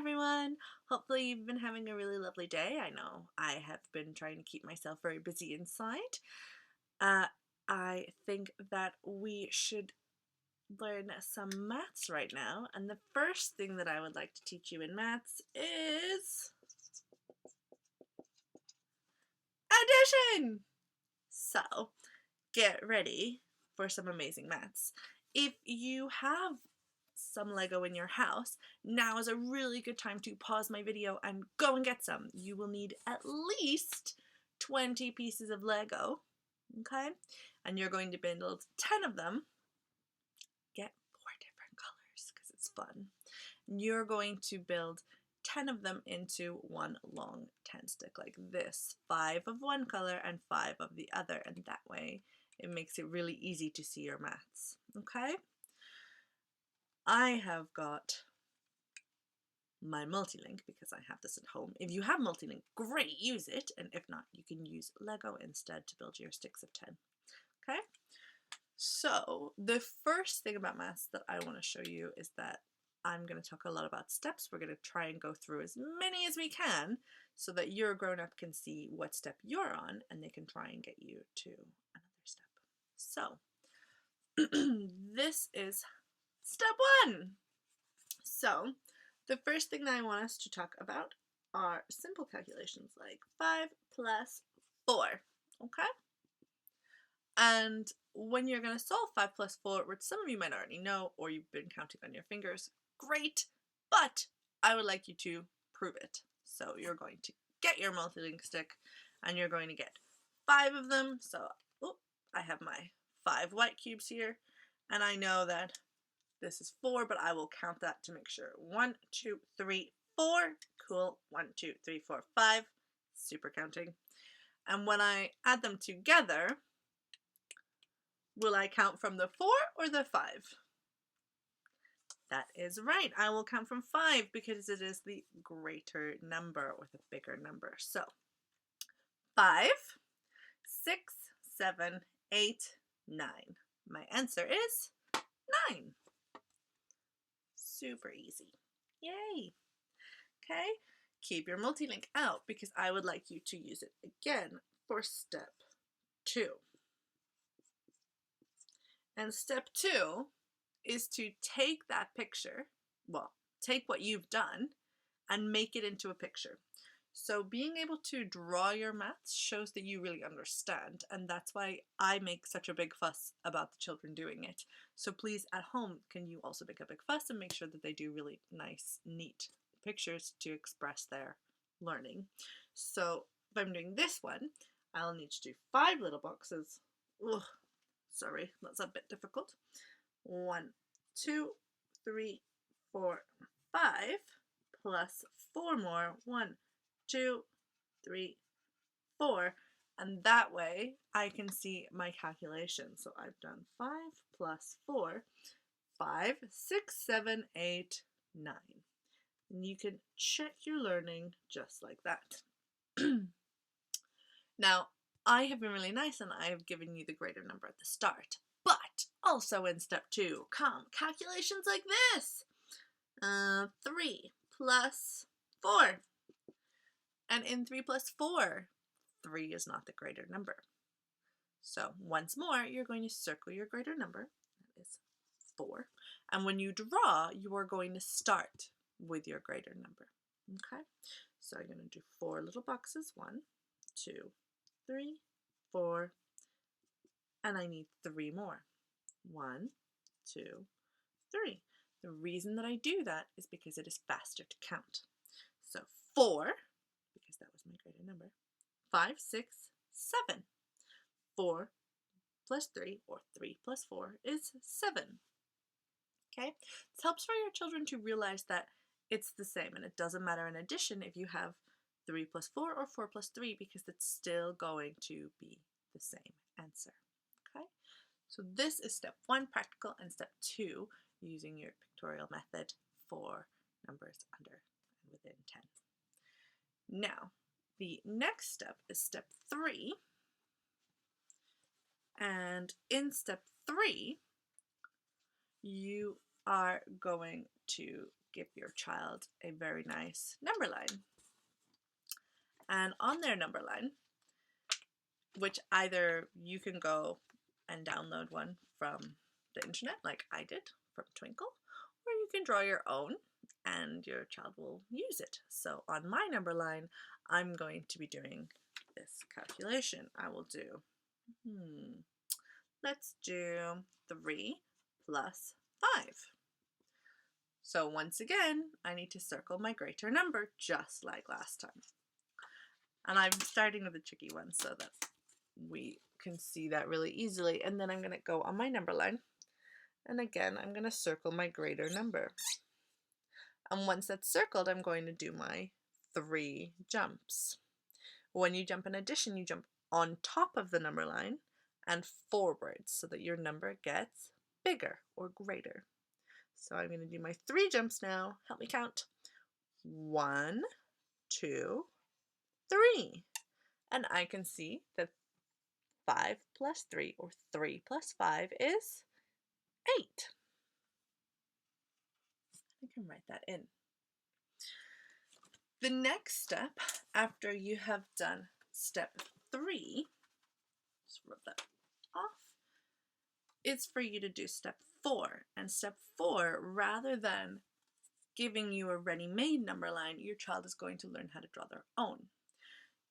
everyone! Hopefully you've been having a really lovely day. I know I have been trying to keep myself very busy inside. I think that we should learn some maths right now, and the first thing that I would like to teach you in maths is addition! So, get ready for some amazing maths. If you have some Lego in your house, now is a really good time to pause my video and go and get some. You will need at least 20 pieces of Lego, okay? And you're going to build 10 of them. Get 4 different colors because it's fun. You're going to build 10 of them into one long 10 stick like this. 5 of one color and 5 of the other, and that way it makes it really easy to see your maths, okay? I have got my multilink because I have this at home. If you have multilink, great, use it, and if not, you can use Lego instead to build your sticks of 10. Okay? So the first thing about maths that I want to show you is that I'm going to talk a lot about steps. We're going to try and go through as many as we can so that your grown-up can see what step you're on and they can try and get you to another step. So this is step 1. So the first thing that I want us to talk about are simple calculations like 5 plus 4, okay? And when you're going to solve 5 plus 4, which some of you might already know or you've been counting on your fingers, great, but I would like you to prove it. So you're going to get your multilink stick and you're going to get 5 of them. So I have my 5 white cubes here, and I know that this is 4, but I will count that to make sure. 1, 2, 3, 4. Cool. 1, 2, 3, 4, 5. Super counting. And when I add them together, will I count from the 4 or the 5? That is right. I will count from 5 because it is the greater number or the bigger number. So 5, 6, 7, 8, 9. My answer is 9. Super easy. Yay. Okay, keep your multilink out because I would like you to use it again for step 2. And step 2 is to take that picture, well, take what you've done and make it into a picture. So being able to draw your maths shows that you really understand, and that's why I make such a big fuss about the children doing it. So please, at home, can you also make a big fuss and make sure that they do really nice, neat pictures to express their learning. So if I'm doing this one, I'll need to do 5 little boxes. Ugh, sorry, that's a bit difficult. 1, 2, 3, 4, 5, plus 4 more. 1, 2, 3, 4, and that way I can see my calculation. So I've done 5 plus 4, 5, 6, 7, 8, 9. And you can check your learning just like that. Now, I have been really nice and I have given you the greater number at the start, but also in step 2 come calculations like this. 3 plus 4. And in 3 plus 4, 3 is not the greater number. So once more, you're going to circle your greater number, that is 4. And when you draw, you are going to start with your greater number. Okay, so I'm going to do 4 little boxes. 1, 2, 3, 4, and I need 3 more. 1, 2, 3. The reason that I do that is because it is faster to count. So 4, because that was my greater number, 5, 6, 7. 4 plus 3, or 3 plus 4, is 7. Okay, this helps for your children to realize that it's the same, and it doesn't matter in addition if you have 3 plus 4 or 4 plus 3, because it's still going to be the same answer. Okay, so this is step 1, practical, and step 2, using your pictorial method for numbers under and within 10. Now, the next step is step 3, and in step 3, you are going to give your child a very nice number line. And on their number line, which either you can go and download one from the internet like I did from Twinkle, or you can draw your own and your child will use it. So on my number line, I'm going to be doing this calculation. I will do, let's do 3 plus 5. So once again, I need to circle my greater number just like last time. And I'm starting with a tricky one so that we can see that really easily. And then I'm going to go on my number line. And again, I'm going to circle my greater number. And once that's circled, I'm going to do my 3 jumps. When you jump in addition, you jump on top of the number line and forwards so that your number gets bigger or greater. So I'm going to do my 3 jumps now. Help me count. 1, 2, 3. And I can see that 5 plus 3, or 3 plus 5 is 8. I can write that in. The next step, after you have done step 3, just rub that off, is for you to do step 4. And step 4, rather than giving you a ready-made number line, your child is going to learn how to draw their own.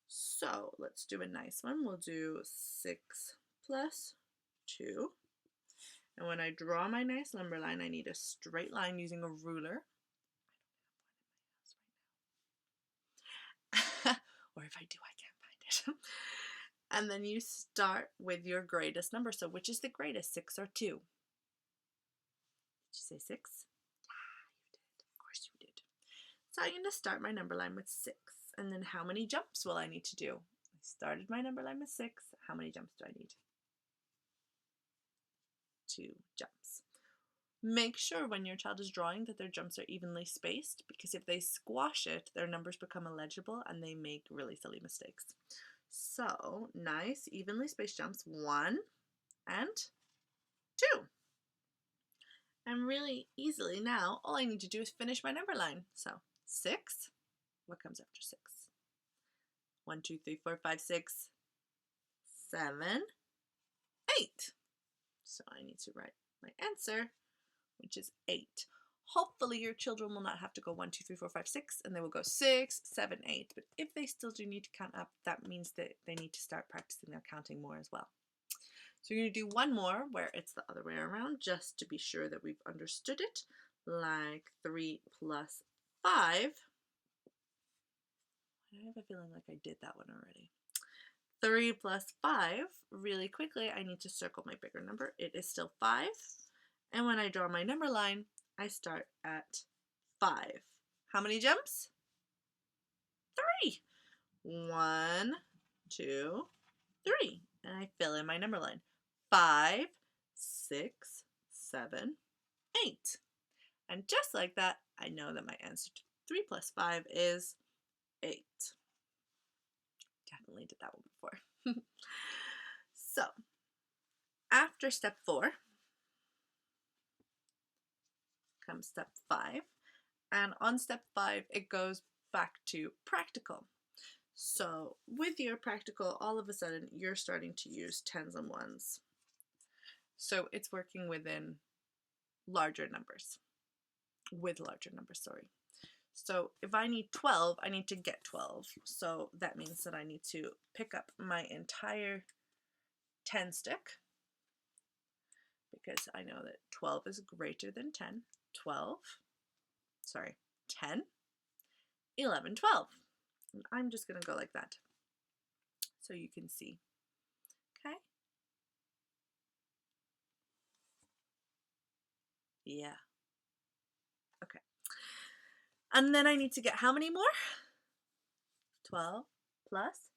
So let's do a nice one. We'll do 6 plus 2. And when I draw my nice number line, I need a straight line using a ruler. Or if I do, I can't find it. And then you start with your greatest number. So which is the greatest, 6 or 2? Did you say 6? Yeah, you did. Of course you did. So I'm going to start my number line with 6. And then how many jumps will I need to do? I started my number line with 6. How many jumps do I need? 2 jumps. Make sure when your child is drawing that their jumps are evenly spaced, because if they squash it, their numbers become illegible and they make really silly mistakes. So nice evenly spaced jumps, 1 and 2. And really easily now, all I need to do is finish my number line. So 6, what comes after 6? 1, 2, 3, 4, 5, 6, 7, 8. So I need to write my answer, which is 8. Hopefully your children will not have to go 1, 2, 3, 4, 5, 6, and they will go 6, 7, 8. But if they still do need to count up, that means that they need to start practicing their counting more as well. So you're going to do one more where it's the other way around, just to be sure that we've understood it, like 3 plus 5. I have a feeling like I did that one already. 3 plus 5, really quickly, I need to circle my bigger number. It is still 5. And when I draw my number line, I start at 5. How many jumps? 3. 1, 2, 3. And I fill in my number line. 5, 6, 7, 8. And just like that, I know that my answer to 3 plus 5 is 8. Definitely did that one before. So, after step 4 comes step 5. And on step 5, it goes back to practical. So, with your practical, all of a sudden, you're starting to use 10s and 1s. So, it's working within larger numbers. With larger numbers, sorry. So if I need 12, I need to get 12. So that means that I need to pick up my entire 10 stick, because I know that 12 is greater than 10. 10, 11, 12. And I'm just going to go like that so you can see. Okay? Yeah. Okay. And then I need to get how many more? 12 plus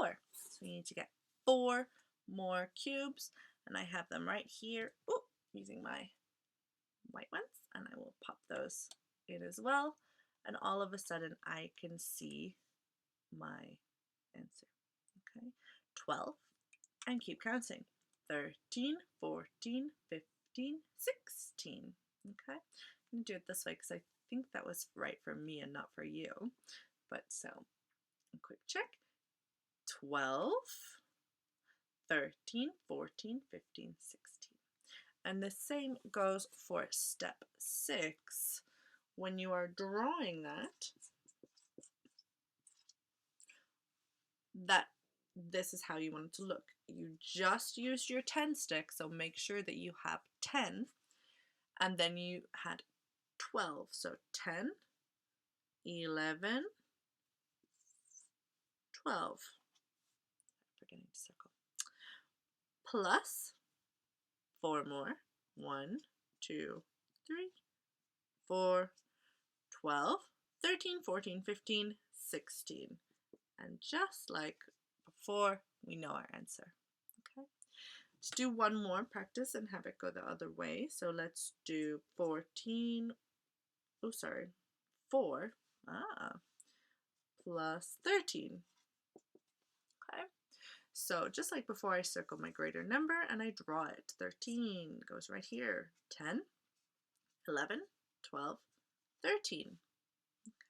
4. So we need to get 4 more cubes, and I have them right here. Ooh, using my white ones, and I will pop those in as well. And all of a sudden I can see my answer. Okay, 12, and keep counting. 13, 14, 15, 16. Okay, I'm going to do it this way because I think that was right for me and not for you. But so, a quick check. 12, 13, 14, 15, 16. And the same goes for step 6. When you are drawing that this is how you want it to look. You just used your 10 stick, so make sure that you have 10, and then you had 12, so 10, 11, 12. Forgetting to circle. Plus 4 more. 1, 2, 3, 4, 12, 13, 14, 15, 16. And just like before, we know our answer. Okay. Let's do one more practice and have it go the other way. So let's do 14. Oh, sorry. 4. Plus 13. Okay. So just like before, I circle my greater number and I draw it. 13 goes right here. 10, 11, 12, 13.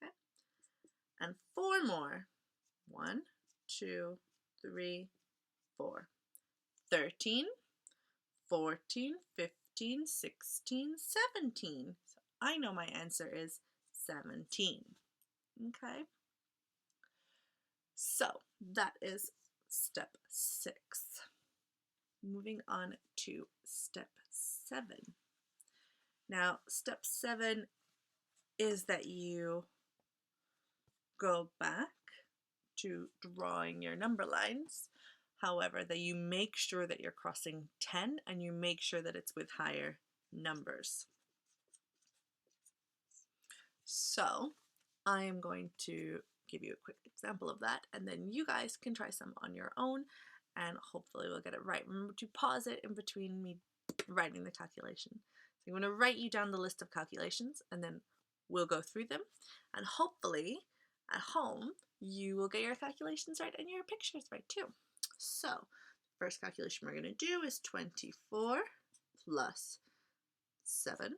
Okay. And 4 more. 1, 2, 3, 4. 13, 14, 15, 16, 17. So I know my answer is 17. Okay. So that is step 6. Moving on to step 7. Now, step 7 is that you go back to drawing your number lines. However, that you make sure that you're crossing 10 and you make sure that it's with higher numbers. So I am going to give you a quick example of that, and then you guys can try some on your own and hopefully we'll get it right. Remember to pause it in between me writing the calculation. So I'm going to write you down the list of calculations and then we'll go through them, and hopefully at home you will get your calculations right and your pictures right too. So first calculation we're going to do is 24 plus 7.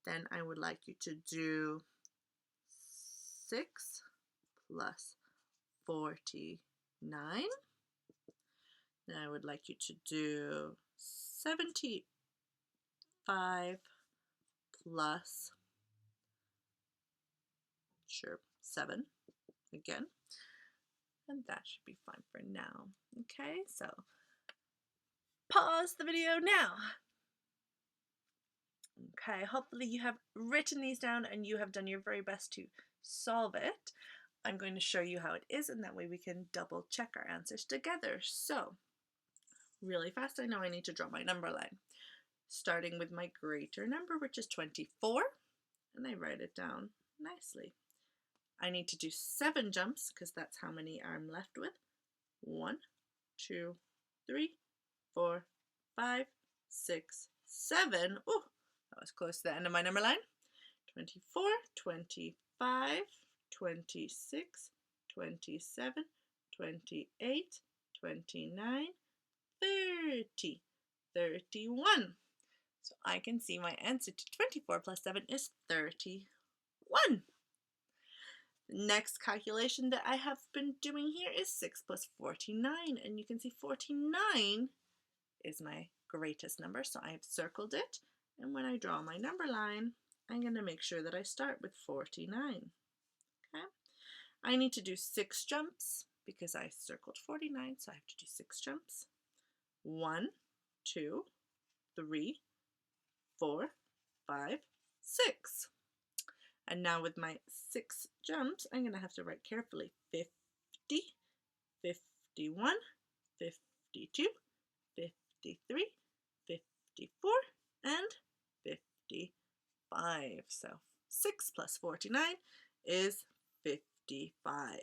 Then I would like you to do 6 plus 49. Then I would like you to do 75 plus 7 again. And that should be fine for now. Okay, so pause the video now. Okay, hopefully you have written these down and you have done your very best to solve it. I'm going to show you how it is, and that way we can double check our answers together. So, really fast, I know I need to draw my number line. Starting with my greater number, which is 24, and I write it down nicely. I need to do 7 jumps because that's how many I'm left with. 1, 2, 3, 4, 5, 6, 7. Oh, that was close to the end of my number line. 24, 25, 26, 27, 28, 29, 30, 31. So I can see my answer to 24 plus 7 is 31. The next calculation that I have been doing here is 6 plus 49, and you can see 49 is my greatest number, so I have circled it, and when I draw my number line, I'm going to make sure that I start with 49. Okay, I need to do 6 jumps because I circled 49, so I have to do 6 jumps. 1, 2, 3, 4, 5, 6. And now with my 6 jumps, I'm going to have to write carefully 50, 51, 52, 53, 54, and 55. So 6 plus 49 is 55.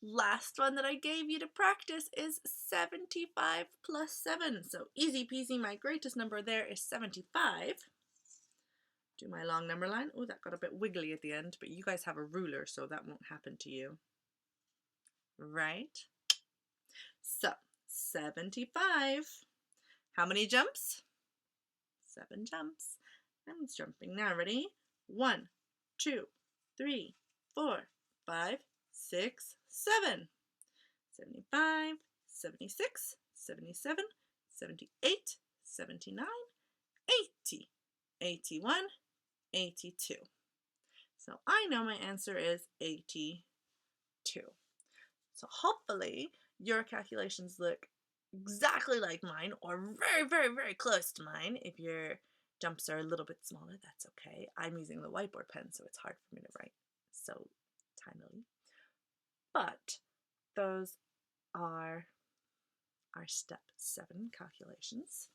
Last one that I gave you to practice is 75 plus 7. So easy peasy, my greatest number there is 75. Do my long number line. Oh, that got a bit wiggly at the end, but you guys have a ruler, so that won't happen to you. Right? So, 75. How many jumps? 7 jumps. I'm jumping now. Ready? 1, 2, 3, 4, 5, 6, 7. 75, 76, 77, 78, 79, 80, 81, 82. So I know my answer is 82. So hopefully your calculations look exactly like mine or very, very, very close to mine. If your jumps are a little bit smaller, that's okay. I'm using the whiteboard pen, so it's hard for me to write so tinily. But those are our step 7 calculations.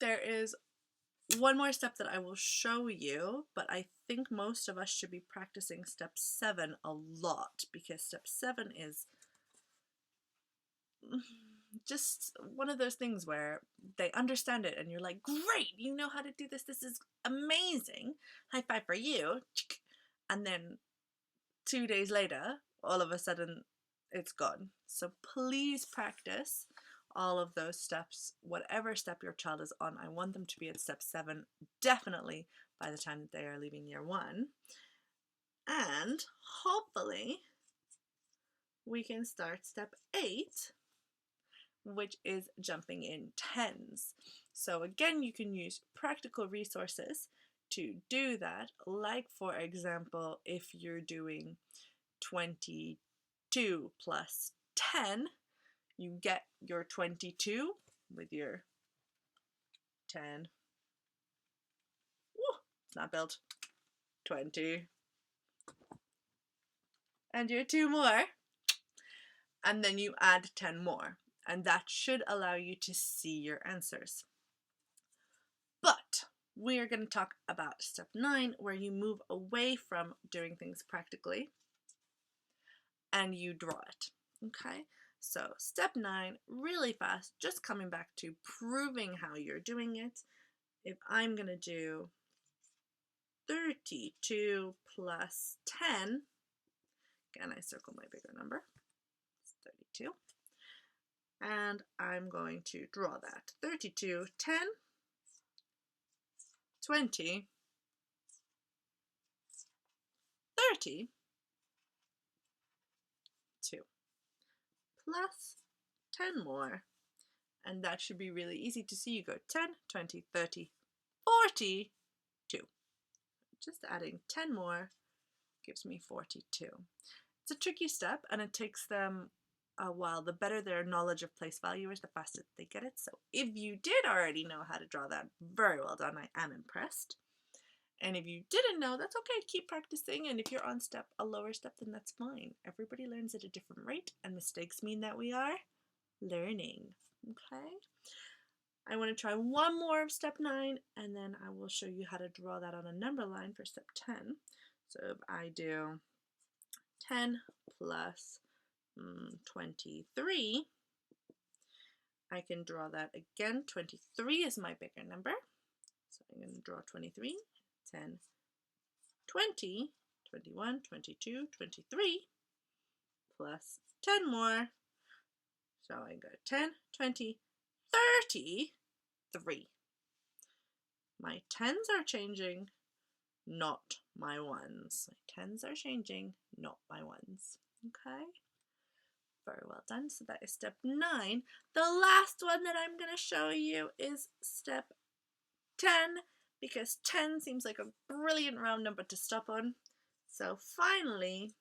There is one more step that I will show you, but I think most of us should be practicing step 7 a lot because step 7 is just one of those things where they understand it and you're like, great, you know how to do this. This is amazing. High five for you. And then 2 days later, all of a sudden it's gone. So please practice all of those steps, whatever step your child is on. I want them to be at step 7 definitely by the time that they are leaving year 1. And hopefully we can start step 8, which is jumping in tens. So again, you can use practical resources to do that. Like for example, if you're doing 22 plus 10, you get your 22 with your 10. Woo, it's not built. 20. And your 2 more. And then you add 10 more. And that should allow you to see your answers. But we are going to talk about step 9, where you move away from doing things practically and you draw it. Okay? So step 9, really fast, just coming back to proving how you're doing it. If I'm going to do 32 plus 10, again, I circle my bigger number, it's 32, and I'm going to draw that. 32, 10, 20, 30, 2, plus 10 more, and that should be really easy to see. You go 10, 20, 30, 42. Just adding 10 more gives me 42. It's a tricky step and it takes them a while. The better their knowledge of place value is, the faster they get it. So if you did already know how to draw that, very well done. I am impressed. And if you didn't know, that's okay. Keep practicing. And if you're on a lower step, then that's fine. Everybody learns at a different rate, and mistakes mean that we are learning. Okay? I want to try one more of step 9, and then I will show you how to draw that on a number line for step 10. So if I do 10 plus 23, I can draw that again. 23 is my bigger number. So I'm going to draw 23, 10, 20, 21, 22, 23, plus 10 more. So I go 10, 20, 33. My 10s are changing, not my 1s. My 10s are changing, not my 1s. Okay? Very well done. So that is step 9. The last one that I'm going to show you is step 10, because 10 seems like a brilliant round number to stop on. So finally,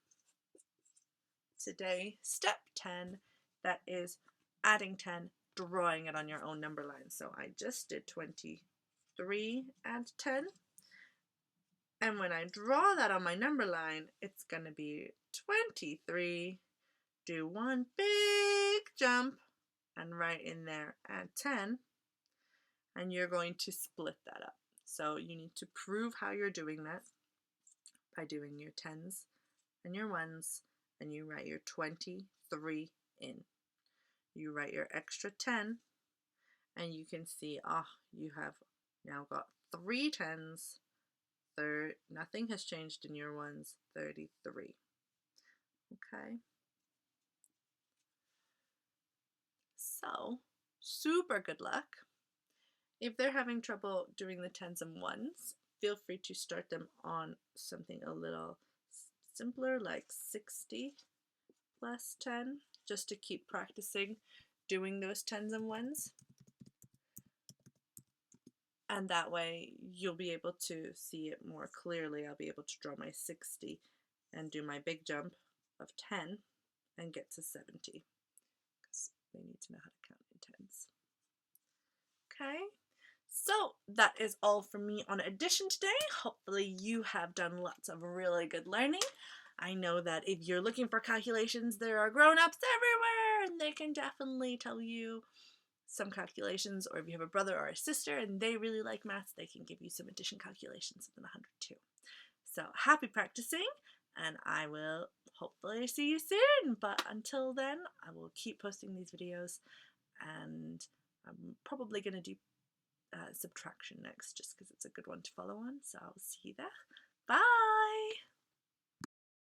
today, step 10, that is adding 10, drawing it on your own number line. So I just did 23 and 10. And when I draw that on my number line, it's going to be 23, do one big jump, and right in there add 10. And you're going to split that up. So you need to prove how you're doing that by doing your 10s and your 1s, and you write your 23 in. You write your extra 10, and you can see, you have now got 3 10s. Nothing has changed in your 1s, 33. Okay? So, super good luck. If they're having trouble doing the tens and ones, feel free to start them on something a little simpler, like 60 plus 10, just to keep practicing doing those tens and ones. And that way you'll be able to see it more clearly. I'll be able to draw my 60 and do my big jump of 10 and get to 70, because they need to know how to count in tens. Okay, so that is all from me on addition today. Hopefully you have done lots of really good learning. I know that if you're looking for calculations, there are grown-ups everywhere and they can definitely tell you some calculations, or if you have a brother or a sister and they really like maths, they can give you some addition calculations within 100 too. So happy practicing, and I will hopefully see you soon. But until then, I will keep posting these videos, and I'm probably going to do subtraction next, just because it's a good one to follow on. So I'll see you there. Bye!